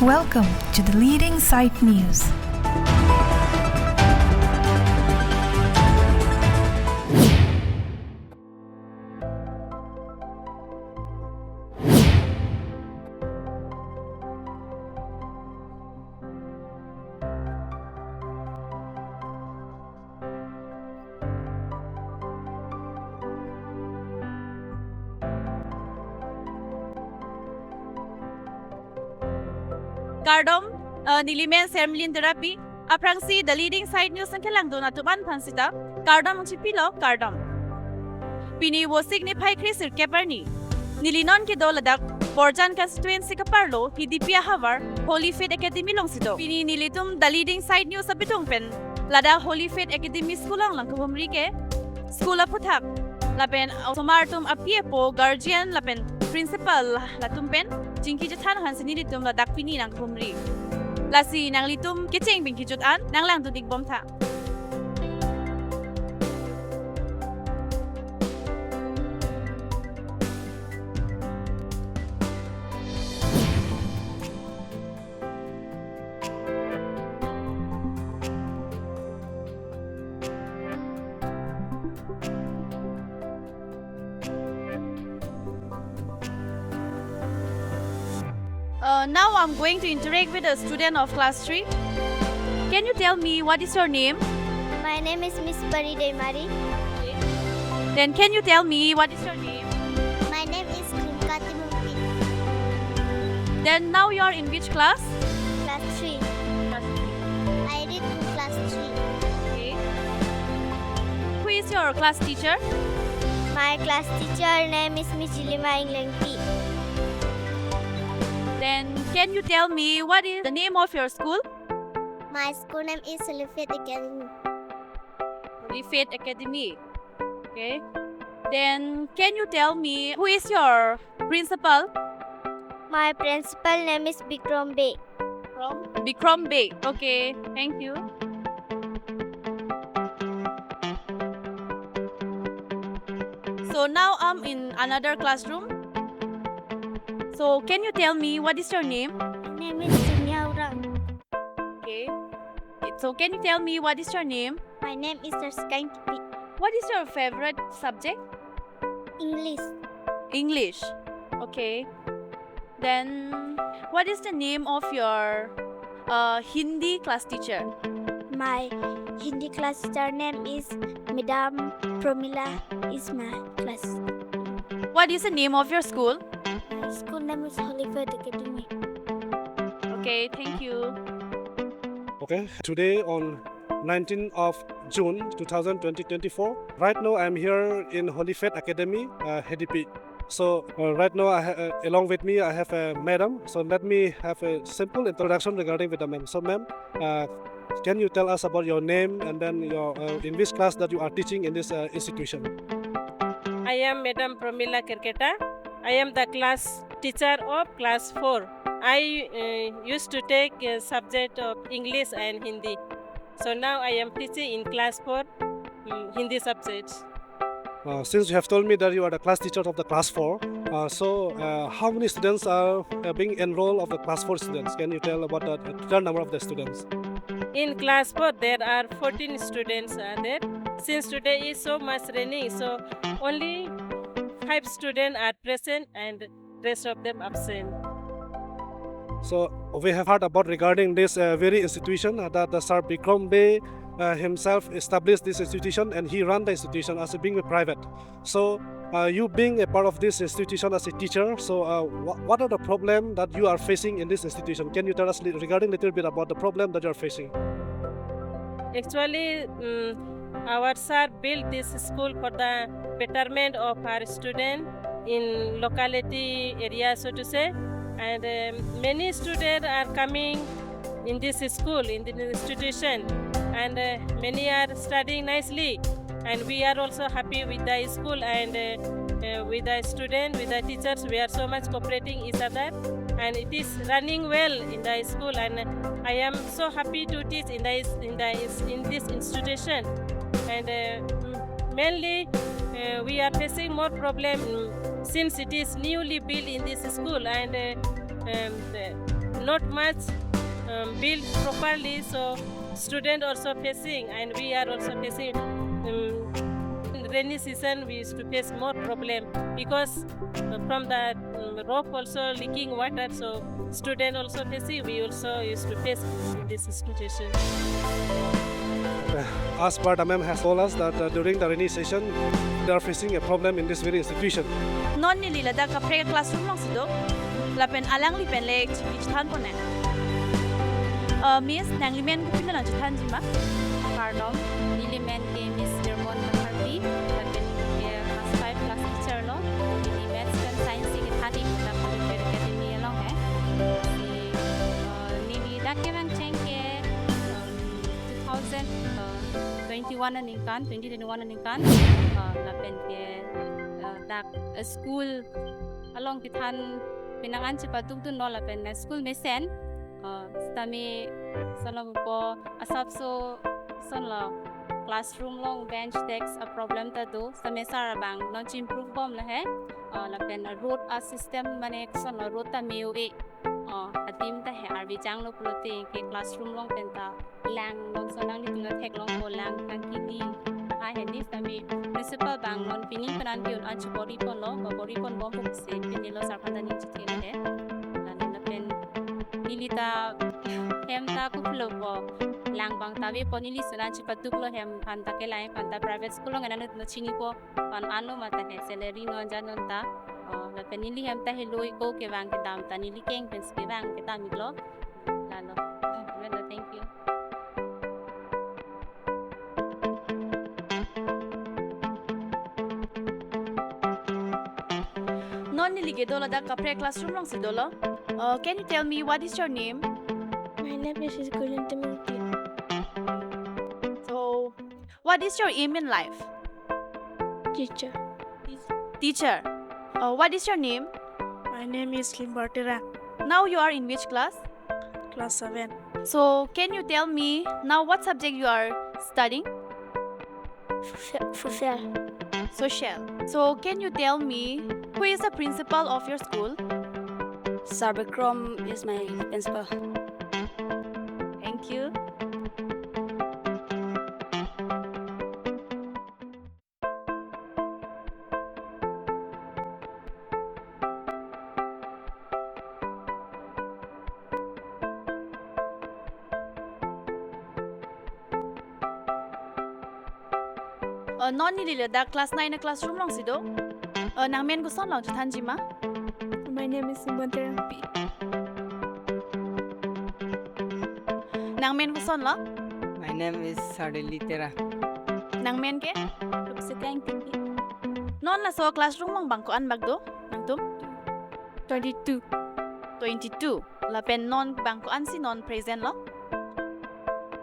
Welcome to the Leading Site News. Kardom, nilimen sermlin therapy, aprangsi the leading side news ang kelang dona tuban pansita, kardom ang chipilo, kardom. Pini wo signify krisir keparni. Nilinon ke doladak, Borjan constituency kaparlo, hidipia havar, Holy Faith Academy long sito. Pini nilitum the leading side news sa bitong pen, lada Holy Faith Academy school lang kahumri ke, school puthak. Lapen automartum apie po guardian lapen principal latumpen jingki jatan han sinilitum la dakpini nang kahumri. Lasi nang litum kiching bingki jutan nang lang dudig bomta. Now I'm going to interact with a student of class 3. Can you tell me what is your name? My name is Miss Pari Demari. Then can you tell me what is your name? My name is Krimkati Mumpi. Then now you are in which class? Class 3. Class 3. I read in class 3. Okay. Who is your class teacher? My class teacher name is Miss Jilima Inglengti. Then can you tell me what is the name of your school? My school name is Solifate Academy. Holy Faith Academy. Okay. Then can you tell me who is your principal? My principal name is Bikrom Bey. From Bikrom Bey. Okay. Thank you. So now I'm in another classroom. So can you tell me what is your name? My name is Sunya Urang. Okay. So can you tell me what is your name? My name is Terskain Kipi. What is your favorite subject? English. English. Okay. Then what is the name of your Hindi class teacher? My Hindi class teacher name is Madam Promila is my class. What is the name of your school? My school name is Holy Faith Academy. Okay, thank you. Okay, today on 19th of June 2024. Right now I'm here in Holy Faith Academy, HDP. So right now along with me I have a madam. So let me have a simple introduction regarding with the ma'am. So ma'am, can you tell us about your name and then your in which class that you are teaching in this institution? I am Madam Promila Kirketa. I am the class teacher of class 4. I used to take a subject of English and Hindi. So now I am teaching in class 4 Hindi subjects. Since you have told me that you are the class teacher of the class 4, so how many students are being enrolled of the class 4 students? Can you tell about the total number of the students? In class 4 there are 14 students are there. Since today is so much raining, so only 5 students are present and rest of them absent. So we have heard about regarding this very institution that the Sir Bikrom Bey himself established this institution and he ran the institution as being a private. So you being a part of this institution as a teacher, so what are the problems that you are facing in this institution? Can you tell us regarding a little bit about the problem that you are facing? Actually, our sir built this school for the betterment of our students in locality area, so to say. And many students are coming in this school, in the institution, and many are studying nicely. And we are also happy with the school and with the students, with the teachers. We are so much cooperating each other, and it is running well in the school. And I am so happy to teach in this institution. And mainly, we are facing more problem since it is newly built in this school, and not much built properly, so student also facing, and we are also facing. In rainy season, we used to face more problem because from the roof also leaking water, so student also facing. We also used to face this situation. As Parda ma'am has told us that during the rainy session, they are facing a problem in this very institution. Non ni lila da kapre classroom long sido. Lapen alang li pen lek chich than ko ne. Miss nanglimen ko pina lang than jima. Pardon, Nilimen ke Miss German McCarthy, lapen ke class 5 class teacher lo. Nilimen kan science ke thani kita pada academy long hai. Nili dak ke mang cheng ke 2021 ningkan 2021 ningkan lapen ke dak school along kithan pinangan cepat tu no lapen school mesen stami salam ko asap so sonlo classroom long bench desk a problem ta do stami sarabang non improve bom la hai lapen road system mane sonlo road ta mewe atim ta hai arbi jang lo pulote ke classroom long penta lang long sonang ni tuna thek long ko lang kan kini hai hendi stami principal bang non pining penan ki on body pon lo body pon bom pok se pinilo sarpanda ni chithele hai lapen nilita hem ta ku plo ko lang bang tabi ponili sunan chi patuk lo hem panta ke lai panta private school ngana no chini ko pan anu mata he salary no janon ta la penili hem ta heloi ko ke bang ke dam ta nili keng pens ke bang ke tam lo lalo well thank you. Non ni lige dola da kapre classroom long sido lo. Can you tell me what is your name? My name is Gulintamiti. So, what is your aim in life? Teacher. Teacher. What is your name? My name is Limbartira, Now you are in which class? class 7. So, can you tell me now what subject you are studying? Social. Social. So, can you tell me who is the principal of your school? Sir Bikrom is my principal. Thank you. Non ni lila da class 9 na classroom long sido. Nang men ko son long juthan jima. My name is Limbartira. Nang men ko son lo. My name is Sadilitera. Nang men ke. Non la so classroom long bang ko an magdo. Nang tum 22. 22. La pen non bang ko an si non present lo.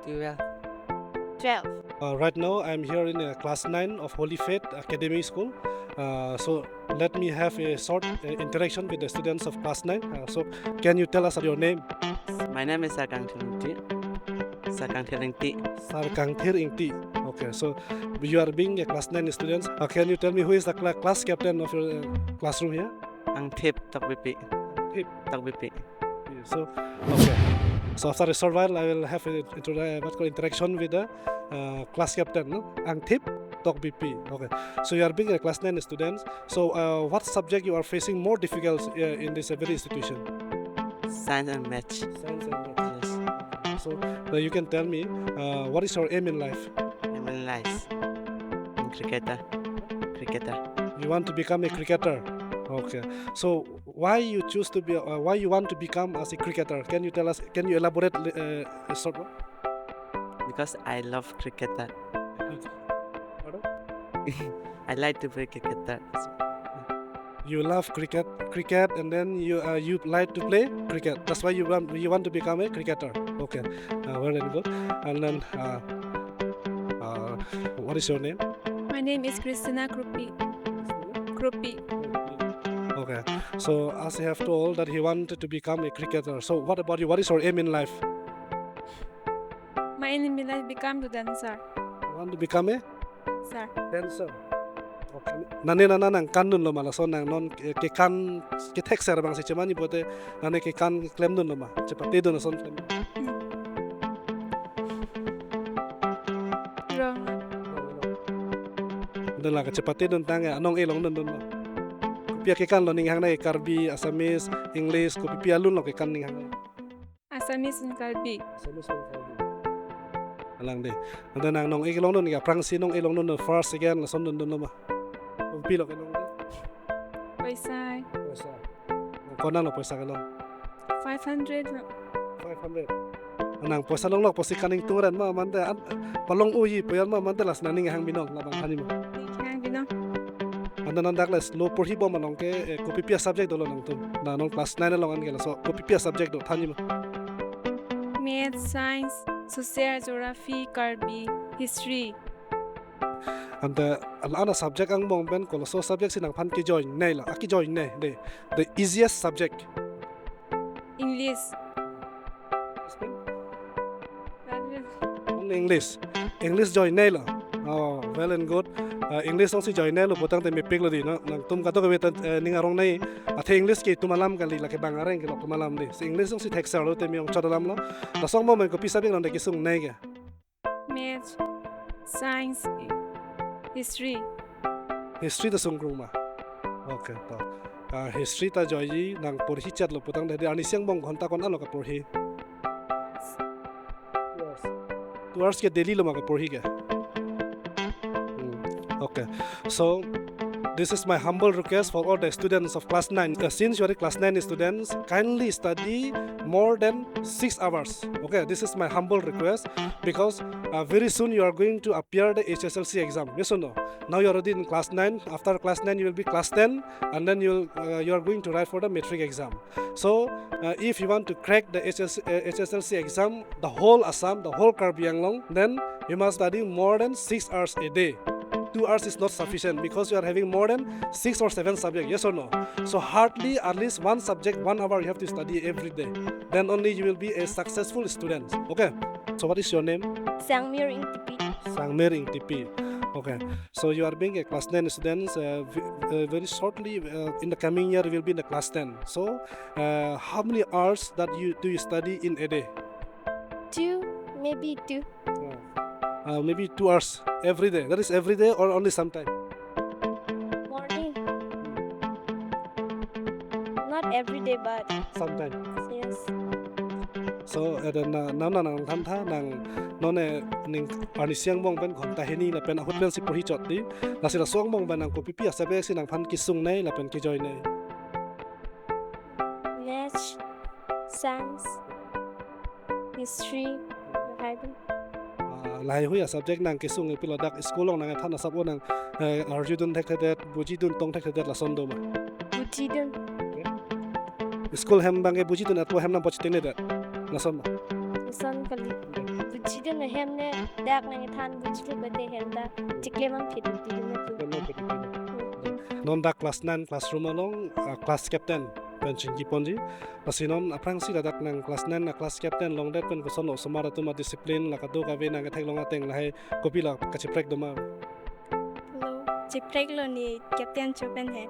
12. 12. Right now, I'm here in class 9 of Holy Faith Academy School. So let me have a short interaction with the students of class 9. So can you tell us your name? My name is Sakang Tiringti. Sarkang Thir Ingti. Okay, so you are being a class 9 students. Can you tell me who is the class captain of your classroom here? Ang thip tak bipi. Thip. Tak bipi. So, okay. So after a short while, I will have a interaction with the class captain, no? Ang thip tok BP. Okay. So you are being a class 9 students. So what subject you are facing more difficult in this very institution? Science and math. Science and math. Yes. So you can tell me what is your aim in life? I'm nice. I'm cricketer. You want to become a cricketer. Okay. So why you choose to be? Why you want to become as a cricketer? Can you tell us? Can you elaborate a short one? Because I love cricketer. Pardon? I like to play cricketer. You love cricket, and then you like to play cricket. That's why you want to become a cricketer. Okay, very good. And then what is your name? My name is Christina Krupi. Okay, so as he have told that he wanted to become a cricketer. So what about you? What is your aim in life? My aim in life become to dancer. You want to become a Sir. dancer. Nane nana nang kan nun lo ma la son nang non ke kan ke tek ser bang si chemani bote nane ke kan klem nun lo ma chepate dun son klem. Wrong. Dun la ka chepate dun tang anong elong dun ma. Pia ke kan lo ning hang nai Karbi, Assamese, English ko pia lun lo ke kan ning hang nai. Assamese and Kalbi. Assamese ko Karbi. Alang de. Dun nang nong elong dun ka prang si nong elong dun first again la son dun lo ma. Pilo ke long de. Paisa. Paisa. Ko nang lo paisa ke long. 500. 500. Anang paisa long lo posi kaning turan ma mante palong uyi payan ma mante las naning hang binong labang hani ma. Hang bino. Anda nang dakles lo porhi bom manong ke kopi pia subject dolo nang tum na nong class 9 long an gela so kopi pia subject do thani ma. Math, science, social geography, Kalbi, history. Anda alana subject ang mong ben ko so subject sinang phan ki join nei la aki join nei de the easiest subject. English. Only English join nei la. Oh, well and good. English ong si join nei lo botang te me pik lo di no nang tum ka to ke wetan ningarong nei athe English ke tumalam kan li la ke bangareng ke lo tumalam di. Si English ong si texer lo te mi ong chodalam lo. La song mo men ko pi subject lo de ki sung nei ke. Math, science, history. History ta sung ma. Okay to. History ta joy nang porhi chat lo putang de ani siang bong ghonta kon alo ka porhi. 2 hours ke daily lo ma ka porhi ke. Okay. So this is my humble request for all the students of class 9. Since you are class 9 students, kindly study more than 6 hours. Okay, this is my humble request because very soon you are going to appear the HSLC exam. Yes or no? Now you are already in class 9. After class 9, you will be class 10, and then you are going to write for the matric exam. So if you want to crack the HSLC exam, the whole Assam, the whole Karbi Anglong, then you must study more than 6 hours a day. 2 hours is not sufficient because you are having more than 6 or 7 subjects, yes or no? So hardly at least one subject 1 hour you have to study every day. Then only you will be a successful student. Okay. So what is your name? Sangmir in TP. Sangmer in TP. Okay. So you are being a class 9 student. Very shortly in the coming year you will be in the class 10. So how many hours that do you study in a day? 2, maybe 2. Maybe 2 hours every day. That is every day or only sometime? Morning. Not every day, but Sometime. yes. So nang tham tha nang none ning ani siang mong ben khom ta heni la pen ahut ben si porhi chot di la sila song mong ben nang ko pipi asabe si nang phan ki sung nei la pen ki join nei. Math, science, history, hiding. Lai hui subject nang ki sung pilo dak school long nang than asap nang arju dun thek thek buji dun tong thek thek la son do ma. Bujidun. School hem bang buji dun atwa hem nang poch tene dat la son ma. Son kali. Bujidun na hem ne dak nang than bujidun bate hem da tikle man phit bujidun na tu. Non dak class 9 classroom along class captain pension ki ponji pasinon aprang si dak nang class 9 na class captain long dat pen ko son somara tu ma discipline la ka do ka ve nang thek long ateng la hai kopi la ka chiprek do ma. Hello. Chiprek lo ni Captain Chopen hai.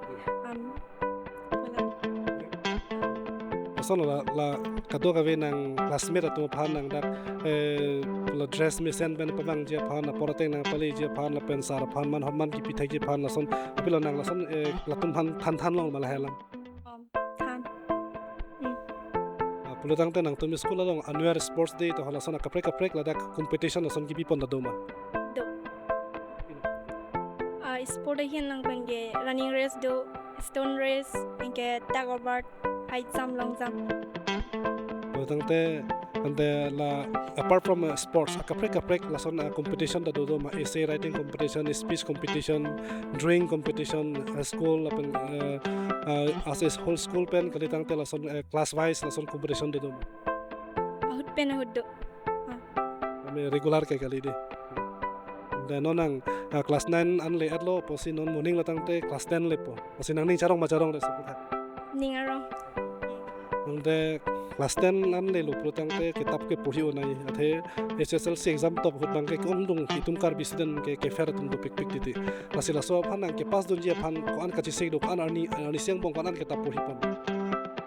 Son la ka do ka ve nang classmate tu phan nang dak la dress me sen ben pawang je phan na poroteng nang pali je phan la pen sar phan man hotman ki pithai je phan la son pilo nang la son la tum phan than long ma la helam. Than. Pulutang te nang tum school long annual sports day to hala son kaprek la dak competition la son ki pipon da do ma. Sport hian lang penge running race do, stone race, inke tag over, high jump, long jump. Pulutang te and la apart from sports kaprek la son competition da do ma essay writing competition, speech competition, drawing competition, school apen as a whole school pen kalitang te la son class wise la son competition da do ma. Ahut pen ahut do. Regular ke kali di. Dan nonang class 9 an le atlo posi non morning latang te class 10 le po. Posi nang ning charong ma charong re saputha. Ningarong. Nang te class 10 an le lu pro tang te kitab ke puri onai athe SSLC exam tok hut bang ke kom dung ki tum kar bisiden ke fer tum do pik pik ti lasila so phanang ke pas dun je phan ko an ka chi sek do an ani siang bong ko an kitab puri pon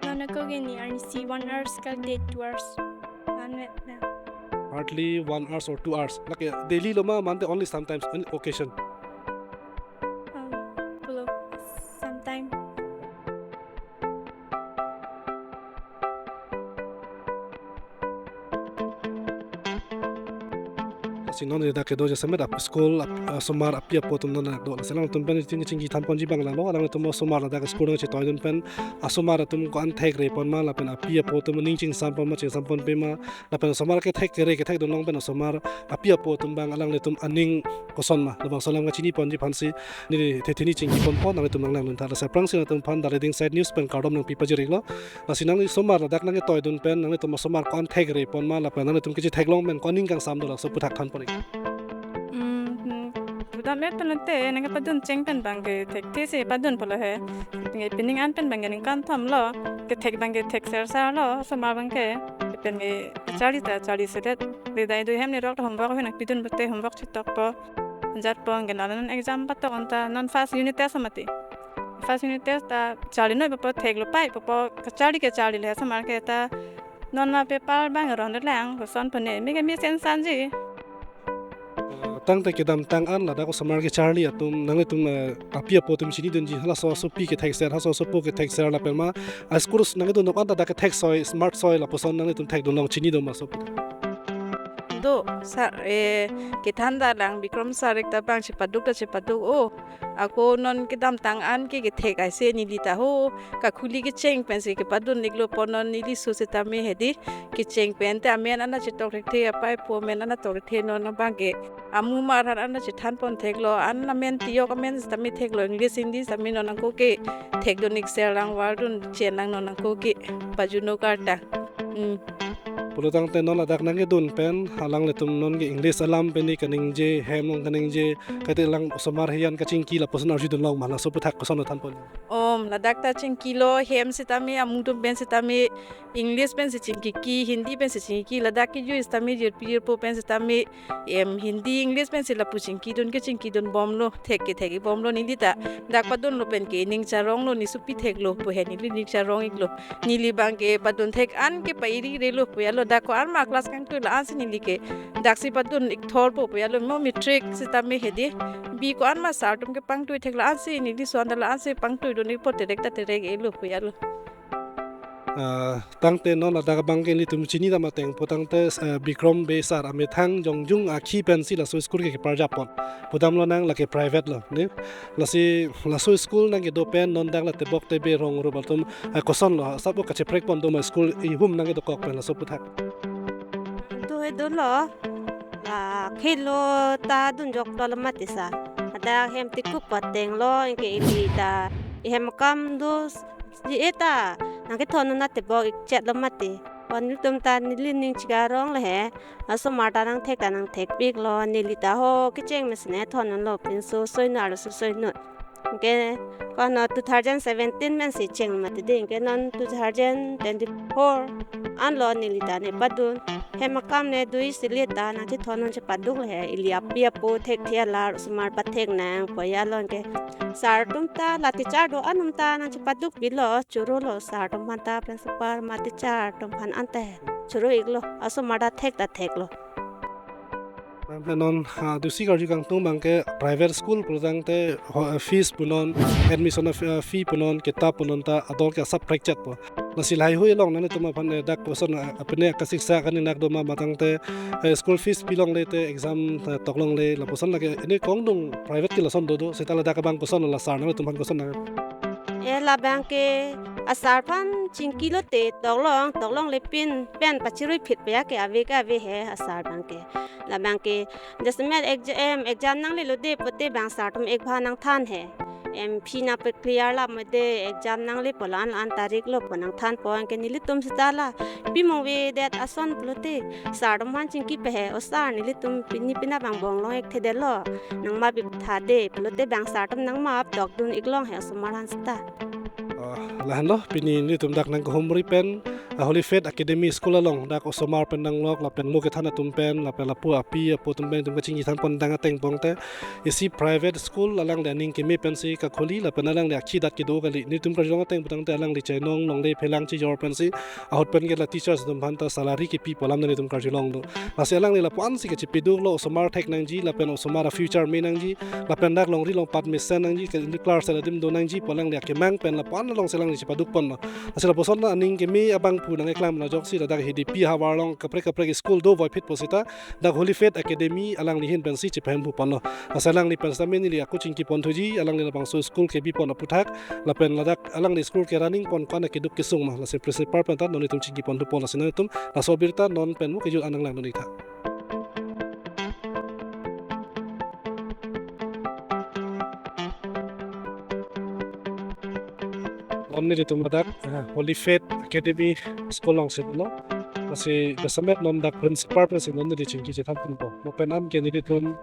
Nana ko gini arni si 1 hour skal day 2 hours. Nana na. hardly 1 hours or 2 hours like daily loma mante only sometimes on occasion Below sometime. sinon da ke do je semet up school somar apia potum na do selang tum pen ting chingi tham pon ji bang la no alang tum somar da ke school che toy dun pen asomar tum ko an thek re pon ma la pen apia potum ning ching sam pon ma che sam pon pe ma la pen somar ke thek re ke thek dun long pen somar apia potum bang alang le tum aning ko son ma bang salam ga chini pon ji phan si ni the thini ching pon pon na tum lang lun tha sa prang sin tum phan da reading side news pen kardom nang pipa ji re lo la sinang somar da nang toy dun pen nang tum somar ko an thek re pon ma la pen nang tum ke ji thek long pen ko ning kang sam do la so puthak than pon Budak met penante, nang padun ceng pen bangge tek tese padun pula he. Ngai pining an pen bangge ning kan tham lo, ke tek bangge tek ser sa lo, sama bangge. Pen ngai cari sedet. Le dai du hem ni rok homework he nak pidun bete homework chitok po. Jat po ngai nalan exam patok onta non fast unit test amati. Fast unit test ta cari noi po tek lo pai po kacharli le sama ke ta non ma paper bang ron lang ko son pene mi ke mi sen sanji. tang te kedam tang an la da ko samar ke charli atum nang tum apia potum chini dun ji hala so pi ke thek ser ha so po ke thek ser la pelma askurus nang dun no anta da ke thek soy smart soy la poson nang tum thek dun long chini do ma so do sa ke thanda lang Bikrom sarek ta bang chepaduk o ako non ke dam tang an ke thek ai se ni lita ho ka khuli ke cheng pen se ke padun niklo ponon ni li su se ta me hedi ke cheng pen ta men ana che tok the apai po men ana tok the no na bang ke amu mar ana che than pon thek lo an na men ti yo ka men sta mi thek lo english hindi sa mi no na ko ke thek do nik ser lang war dun chen lang no na ko ke pajuno karta pulutang te non adak nang dun pen halang le tum non ge english alam pen ni kaning je hem long kaning je kate lang somar hian ka ching ki la poson arju dun long ma la so puthak ko son than pon ladak ta ching kilo hem se ta mi amung tum ben se ta mi english pen se ching ki hindi pen se ching ki ladak ki ju sta mi jer pir po pen se ta mi hindi english pen se la pu ching ki dun bom lo thek bom lo ni lita dak pa dun lo pen ke ning charong lo ni su pi thek lo po he ni ning charong ik lo ni li bang ke pa dun thek an ke pa iri re lo po ya lo dak ko an ma class kan tu la an se ni li ke dak si pa dun ik thor po ya lo mo metric se ta mi he di bi ko an ma sa tum ke pang tu thek la an se ni li so an la an se pang tu do ni po terek e lo po ya lo tang te non adak bang ke ni tum chini da ma teng potang te Bikrom Bey sar ame thang jong jung a khi pen si la so school ke par japon podam lo nang la ke private lo ne la so school nang ke do pen non dang la te bok te be rong ro baltum koson lo sabo ka che prek pon do ma school I hum nang ke do kok pen la so puthak do lo khilo ta dun jok lo mati sa ada hem ti ku pateng lo ke ili ta hem kam do ji eta nang ke thon na te bo chet lo mati wan tum ta ni lin ning chiga rong le he aso mata nang thek pik lo ni li ta ho ke cheng mes ne thon lo pin so soi na lo soi no ke kon 2017 men si cheng mati ding ke non 2024 an lo ni li ta ne padun hemakam ne dui silita na ti thonon che paduk le ilia pia po thek thia la smart pathek nang poya lon ke sar tum ta lati char do anum ta na che paduk bilo churu lo sar tum ta principal mati char tum phan ante churu iglo aso mada thek lo non du si gar jang tung bang ke private school pulang te fees punon admission fee punon kitab punon ta adol ka sub practice po na silai hui long na tuma phan dak poson apne ka siksa kan nak do ma matang te school fees pilong le te exam toklong le la poson la ke ne kong dong private ki la son do setala dak bang poson la sar na tum phan poson na la bang ke asar phan chingki lo te toklong le pin pen pachirui phit pe ya ke ave he asar bang ke la bang ke jasmet exam nang le lo de pote bang sartum ek bha nang than he em phina pe clear la made exam nang le polan an tarik lo ponang than poang ke nili tum sitala bimong we that ason plote sartum han chingki pe he osar nili tum pina bang bong lo ek thede lo nang ma bi tha de plote bang sartum nang ma dok dun iklong he sumaran sta lahan lo pini ni tum dak nang kahumri pen Holy Faith Academy School along dak osomar pen nang lok la pen lo ke thana tum pen la pen la pu api apo tum pen tum ka chingi than pon dang ateng pong te isi private school alang le ning ke me pen si ka kholi la pen alang le akhi dat ki do gali ni tum ka jong ateng putang te alang le chainong long le phelang chi jor pen si ahot pen ke la teachers tum bhan ta salary ki pi polam ni tum ka jilong do ase alang le la pon si ke chi pidu lo osomar thek nang ji la pen osomar future me nang ji la pen dak long ri long pat me sen nang ji ke declare sala dim do nang ji polang le ke mang pen la pon long selang ni chi paduk pon ase la poson na ning ke me abangphu nang eklam la jok si la dak HDP hawar long kapre kapre school do voi pit posita dak Holy Faith Academy alang li hin pen si chi pen bu pon lo asalang ni pen samen ni aku ching ki pon thuji alang ni la bang so school ke bi pon aputhak la pen la dak alang ni school ke running pon kon ke duk ke sung ma la se principal pen ta non ni tum ching ki pon du pon la sin tum la so birta non pen mu ke jul anang lang non ni tha Omni di tumadak Holy Faith Academy School long sit lo kasi besamet nom dak principal person non di chingki je thampun po mo penam ke ni tun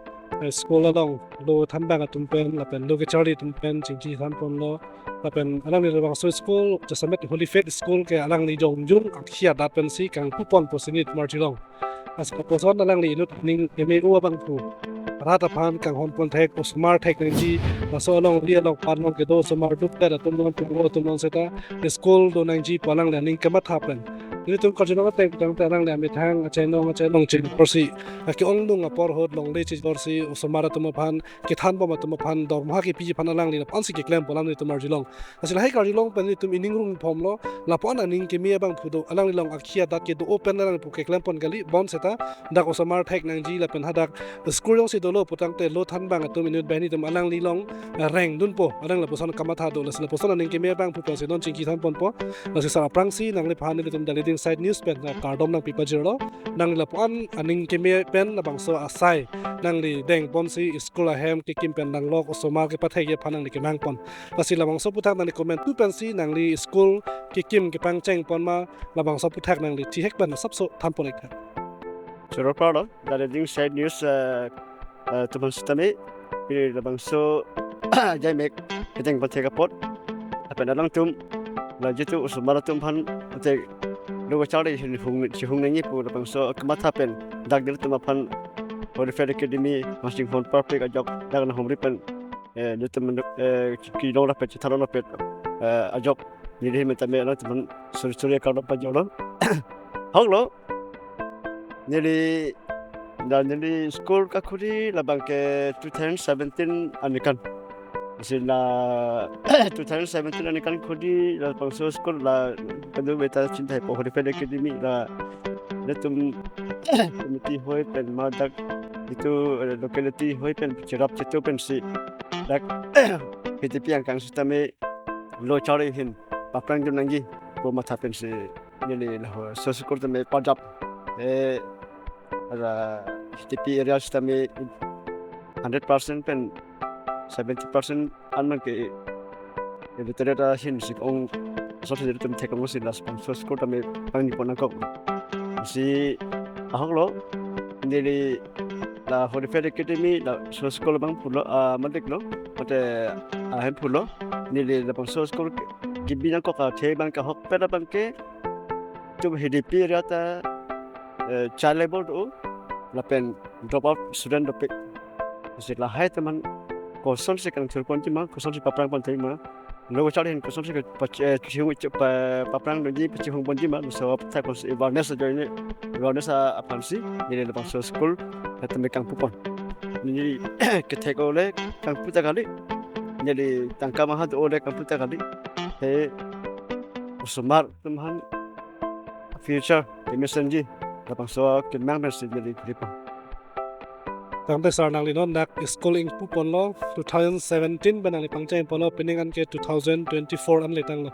school along lo thambang atum pen la pen lo ke charli tum pen chingki thampun lo la pen alang ni bang so school besamet Holy Faith School ke alang ni jong jung akhia dat pen si kang kupon posinit marjilong as poson alang ni inut ning emu abangphu rata phan kang hon pon thek smart technology na so long lia long pan long ke do smart dup ta tum long tum long seta school do nangji palang learning ke matha pen ni tum ka jino tek tang tarang le mi thang a chen long chin porsi ki ong lung a por hot long le chi porsi smart tum phan ki than bo ma tum phan dor ma ki pi phan alang le pan si ke klem polam ni tum arjilong asil hai ka arjilong pen ni tum ining rung phom lo la pon aning ke mi bang phudo alang long akhia dat ke do open alang pu ke klem pon gali bon seta dak o smart thek nangji la pen hadak school long si lo putang te lo than bang atum inut bani tum alang li long reng dun po alang la poson kamatha do la sila poson aning ke me bang pu se non chingki than pon po la se sara prang si nang le phan ni tum the leading side news pen cardom nang pipa jero nang la pon aning ke me pen la bang so asai nang li deng pon si school a hem ke kim pen nang lok osoma ke pathai ke phanang ni ke mang pon la sila bang so puthak nang ni comment tu pen si nang li school ke kim ke pang cheng pon ma la bang so puthak nang li thi hek ban sap so tham pon ek Sure, proud the leading side news to Bangstami, the Bangso Jamek, getting Batega pot, upon a long tomb, Lajitu, Sumaratum Han, take Lower Charlie, whom Nipu, the Bangso, Kamat happen, Dagiltum upon Holy Faith Academy, Mashing Font Perfect, a job, Dagan Home Ripen, Litum Kilo Pet, Tarona Pet, a job, need him at a mail, Surgery card up a journal. Hello, nearly. Dari school kakuri la bangke 2017 anikan. Sila 2017 anikan kudi la bangso school la kadu beta cinta po Holy Faith Academy la letum committee hoi pen madak itu locality hoi pen cirap cetu pen si dak PTP yang kang sisteme lo cari hin paprang jum nangji po matha pen si nili la so school teme pajap ada HTP area sistemi 100% pen 70% anman ke betul ada hin sik ong sosial itu teknologi las sponsor school tame pang pon angkok si ahok lo ndeli la Holy Faith Academy la school bang pulo madik lo mate ahem pulo ndeli la sponsor school kibina ko ka the bang ka hok pera bang ke tu HDP area ta child labor tu lapen drop out student dopik setelah hai teman kosong sekarang telepon cuma kosong si paprang pun terima lalu cari kosong si cium paprang lagi cium pun cuma so saya kosong awareness saja ini awareness apa sih jadi lepas school kita megang pupon jadi ketika oleh kang putar kali jadi tangka mahat oleh kang putar kali smart teman future messenger lapang so kinmang message jadi kripa tang te sar nang li non dak school ing pu pon lo 2017 banang li pangchai pon lo peningan ke 2024 an le tang lo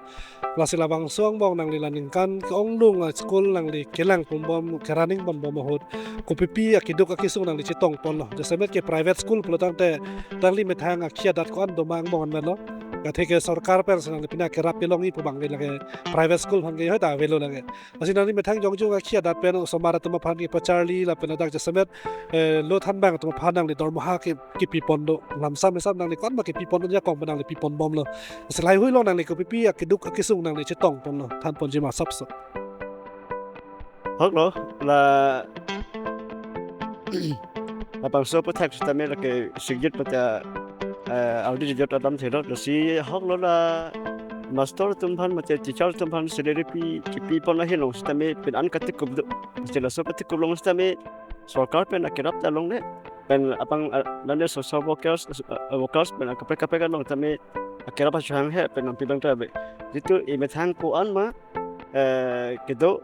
la sila bang song bong nang li laning kan ong lung school nang li kelang pum bom keraning bom bom hot ko pipi akiduk akisung nang li chitong pon lo jasemet ke private school pulo tang te tang li methang akhia dat ko an domang bong an lo Gathe sarkar pen senang pina kerap pelong ipu bang lage private school bang hoy ta velo lage asinani methang jongjung akhia dat pen somara tuma phan ki kacharli la pen dak jasamet lo than bang tuma phanang le dormaha ki pipon do lamsam mesam nang le kon ma ki pipon ya kong nang le pipon bom lo selai hui lo nang le ko pipi akiduk akisung nang le chetong pon lo than pon jima sapso hok lo là bằng số bút thạch ta mới là cái sự dịch mà ta ở đây dịch ở đám thế đó là si học nó là master tum phan mà teacher tum phan sẽ để pi pon là hiện long ta mới bên ăn cái tích cực đó sẽ là số cái tích cực long ta mới sarkar bên cái rap ta long đấy bên abang nanti social workers bên cái long ta mới cái rap chuang hết bên làm pi bang ta vậy itu imethang ko an ma cái đó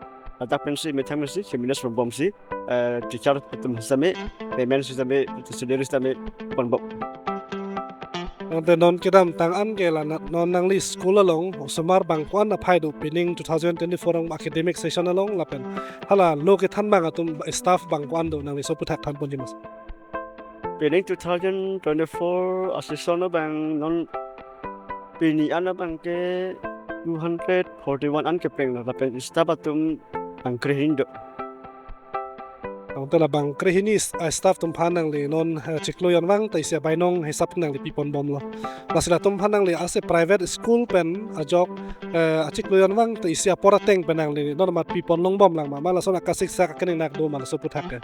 tak pensi methang si seminas from si teacher tum same payment same sendiri same pon bok Nante non kedam tang an ke la non nang li school along somar bangkwan na phai do pinning 2024 ang academic session along lapen hala lo ke than bang atum staff bangkwan do nang li soputhak than ponjimas pinning 2024 assistant bang non pini an bang ke 241 an ke peng la lapen staff atum ang krehin do ang tela bang krehini staff tum phanang le non chikloyan wang tai sia bainong hesap nang le pipon bom lo lasila tum phanang le ase private school pen ajok chikloyan wang tai sia porateng penang le non mat pipon long bom lang ma mala sona kasik sa kakening nak do mal soputhak ke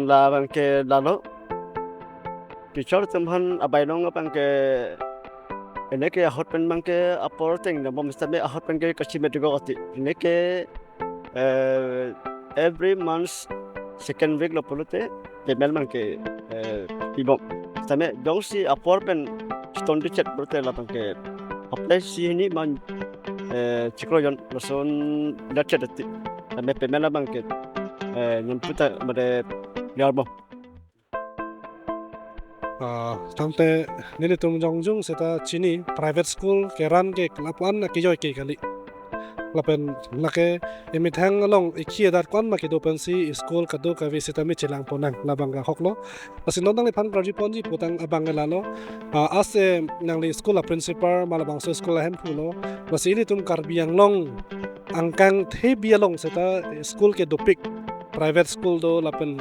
la bang ke lalo teacher tum phan abainong bang ke ini ke hot pen bang ke aporting na bom stame hot pen ke kasimetugo ati ini ke every month second week lo polute payment bang ke ibom stame dong si apor pen stone chat polute la bang ke apply si ni man chikro yon lason lechat ati stame payment bang ke non puta made yarbo tamte nili tum jongjung seta chini private school ke ran ke lapan na ki joy ke kali lapen lake emithang along ikhia dat kwan ma ke do pensi school ka do ka vi seta mi chilang ponang labanga hoklo asin nodang le phan karji ponji putang abangala lo ase nang le school a principal malabang so school a hem phulo basili tum karbiang long angkang the bialong seta school ke dopik private school do lapen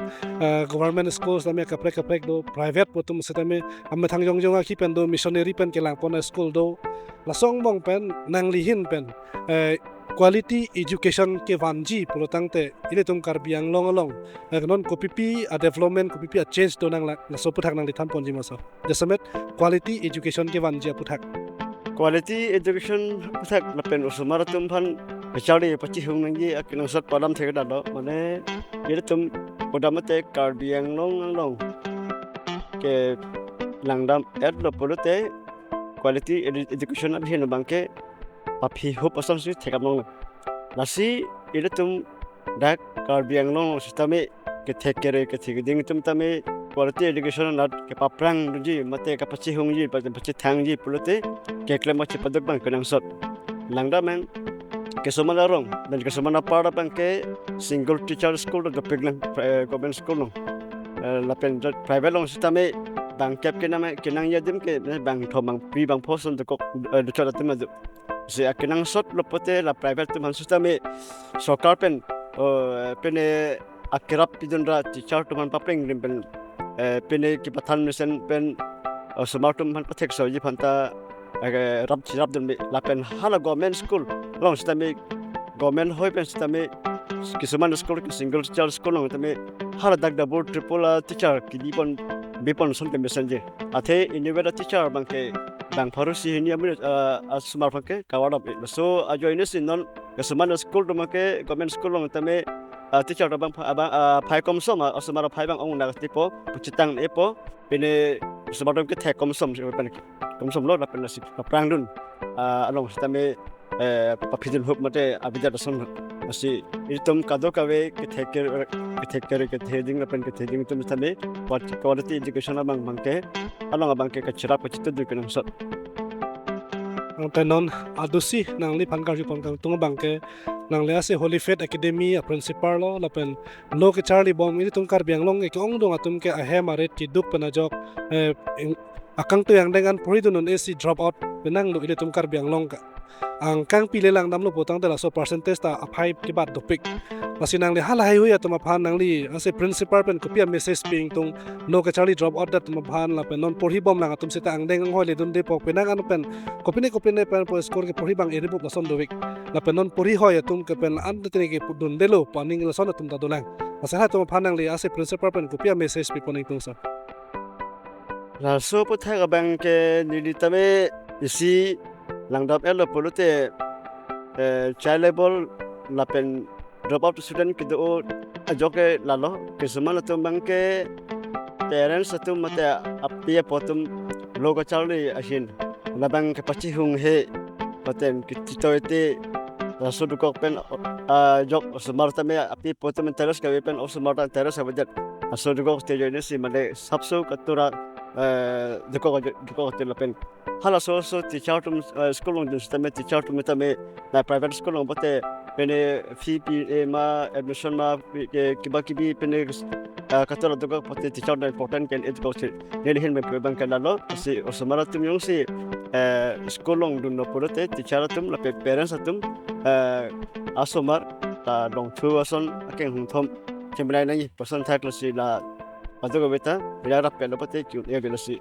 government schools lame kaprek do private putum setame amme thang jong jong ki pen do missionary pen kelang pon school do lasong bong pen nang lihin pen quality education ke vanji pulotang te ile tum karbiang long along non kopipi a development kopipi a change do nang la soputhak nang lithan ponji maso jasamet quality education ke vanji puthak quality education puthak lapen usumar tum phan kacharli pachi hung nangji akinang sat padam thek da do mane ye tum podamate karbiang long ke langdam ad lo polute quality education ab hin bangke aphi ho pasam si thekam long nasi ye tum dak karbiang long sistame ke thekere ke thigding tum tame quality education nat ke paprang ji mate ka pachi hung ji pachi thang ji polute ke klema chi padak bang kanang sot langdam ang kesomana rong dan kesomana pada bangke single teacher school do piglang government school long lapen private long sistame bang kep ke nama kenang yadim ke bang thomang pri bang poson do do chala tema do se akenang sot lopote la private tum sistame sarkar pen pene akirap pidonra teacher tum papeng pen pene ki pathan mission pen smartum han pathek soji phanta rap dun lapen hala government school long stame government hoi pen stame kisuman school ki single teacher school long tame hala dak da board triple teacher ki bipon son ke messenger athe inivera teacher bangke bang pharusi hinia mi asmar phake kawada so ajoine sin non kisuman school to make government school long tame teacher bang phai kom som asmar phai bang ong na tipo puchitang epo pene sematom ke thek kom som pen kom som lo lapen si paprang dun along stame papidul hop mate abida son asi itum kado kawe ke theker ke theding lapen ke theding tum stame quality education abang bangke along abang ke kachira pachitu du kenam sot penon adusi nang li pan karju pon kang tunga bangke nang le ase Holy Faith Academy a principal lo la pen lo ke Charlie bom ini tung kar biang long ek ong dong atum ke ahem aret ki duk penajok akang tu yang dengan puri tu non AC drop out benang lo ile tum kar biang long ka ang kang pile lang dam lo potang tela so percentage ta apai ki bat dopik masinang le halai hui atuma phan nang li ase principal pen kopia message ping tung lo ke Charlie drop out dat ma phan la pen non puri bom lang atum sita ang deng hoi le dum de pok penang anu pen kopine pen po score ke puri bang ere bu lason dovik la pen non puri hoi atum ke pen an tene ke dun delo paning la son atum ta dolang masalah tu ma phan nang li ase principal pen kopia message pi poning tung sa Raso po tayo bang ke nilitame isi langdap elo polute child level lapen drop out student kido ajoke lalo kesuman atum bang ke parents atum mate apia potum logo charli asin labang ke pachi hung he paten kitito ite raso dukok pen jok semarta me api potum teres ka pen semarta teres abajat raso dukok tejo ini si male sabso katura dukok lapen hala so teacher tum school ong system teacher tum tame na private school ong bote pene fee ma admission ma kibi pene katora dukok bote teacher na important kan education neli hen me bang kanalo si osmara tum yung si school ong dun no porote teacher tum la parents tum asomar ta dong thu ason akeng hung thom chemrai nai person thak la si la adugo beta bila rap pelo bote ki e belasi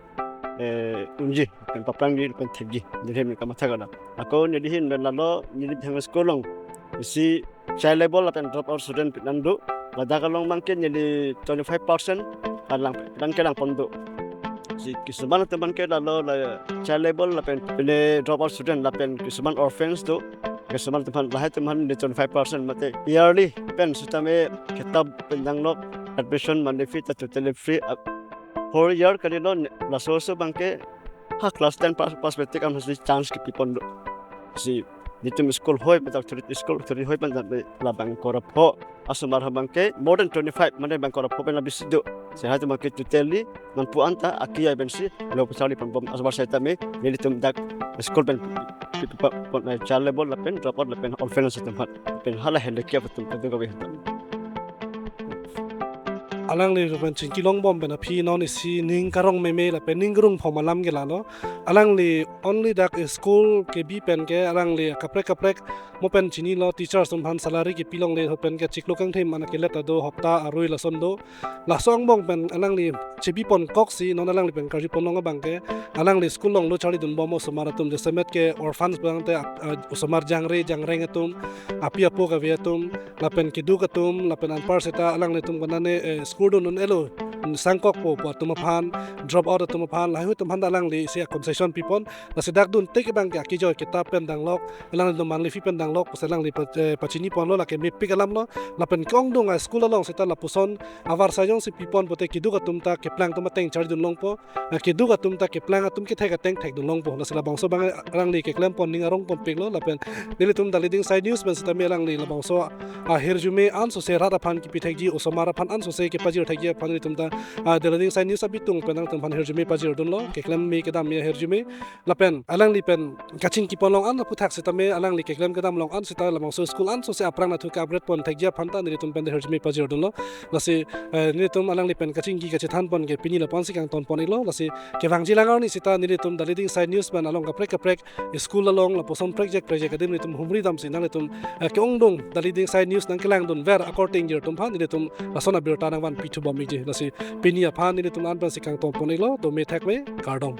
unji pen paprang di pen thegi dirhem ka matha gana ako ni dihin lalo ni thang skolong si child level pen drop out student pinandu ladakalong mangkin ni 25% alang lang pondo si kisuman teman ke lalo la child level pen drop out student pen kisuman orphans do kisuman teman ni 25% mate yearly pen sutame kitab pendang admission monthly fee totally free 4 year kanino la soso bangke ha class 10 pass betek am hasi chance ki pipon si nitum school hoy petak thuri school thuri hoy pan la bang korap ho asumar bangke more than 25 mane bang korap ho pen bisido sehat bangke totally man pu anta akia bensi lo pasali pan bom asbar saita me nitum dak school pen pon child level la pen drop out la pen orphanage tempat pen hala hende kia betum pedu gawe alang li rupan chinki long bom bena phi non isi ning karong meme la pen ning grung phomalam gela no alang li only dak school ke bi pen ke alang li kaprek mo pen chini lo teachers tum han salary ke pilong le pen ke chiklo kang them mana ke leta do hopta arui la son do la song bong pen alang li chebi pon kok si non alang li pen karji pon long bang ke alang li school long lo chali dun bom somara tum de semet ke orphans bang te somar jangreng tum api apo ka vetum la pen ke du ka tum la pen an par seta alang li tum banane school do non elo sangkok po tumaphan drop out tumaphan lai tumhan dalang li sia concession pipon la sedak dun take bang ka ki joy kitab pen dang lok alang do manli fi pen dang lok pasalang li pachini pon lo la ke me pikalam lo la pen kong dong a school along seta la puson avar sajong si pipon pote ki du ka tumta ke plang tum teng char dun long po ki du ka tumta ke plang atum ki theka teng thek dun long po la sela bangso bang alang li ke klem pon ning arong pon pik lo la pen nili tum daliding side news ben seta me alang li la bangso a herjume an so se rata phan ki pithek ji osomara phan an so se ke pajir thek phan tum ta daliding side news abitung penang tum phan herjume pajir dun lo ke klem me ke dam me herjume la pen alang li pen kaching ki pon long an pu thak seta me alang li ke klem ke dam long an seta la bangso school an so se aprang na thu ka bret pon thek phan ta nili tum pen herjume pajir dun lo la se nili tum alang li pen kaching ki ke than pon ke pini la pon si kang ton pon lo la se ke wangji langaw ni seta nili tum daliding side news ban along ka prek school along la poson project adim ni tum humri dam si nang tum ke ong dong daliding side news nang kelang dun ver according year tum phan nili tum la sona abirta nang wan pichu bom mi je la se pini a phan nili tum an ban si kang ton pon lo to me thak me kardong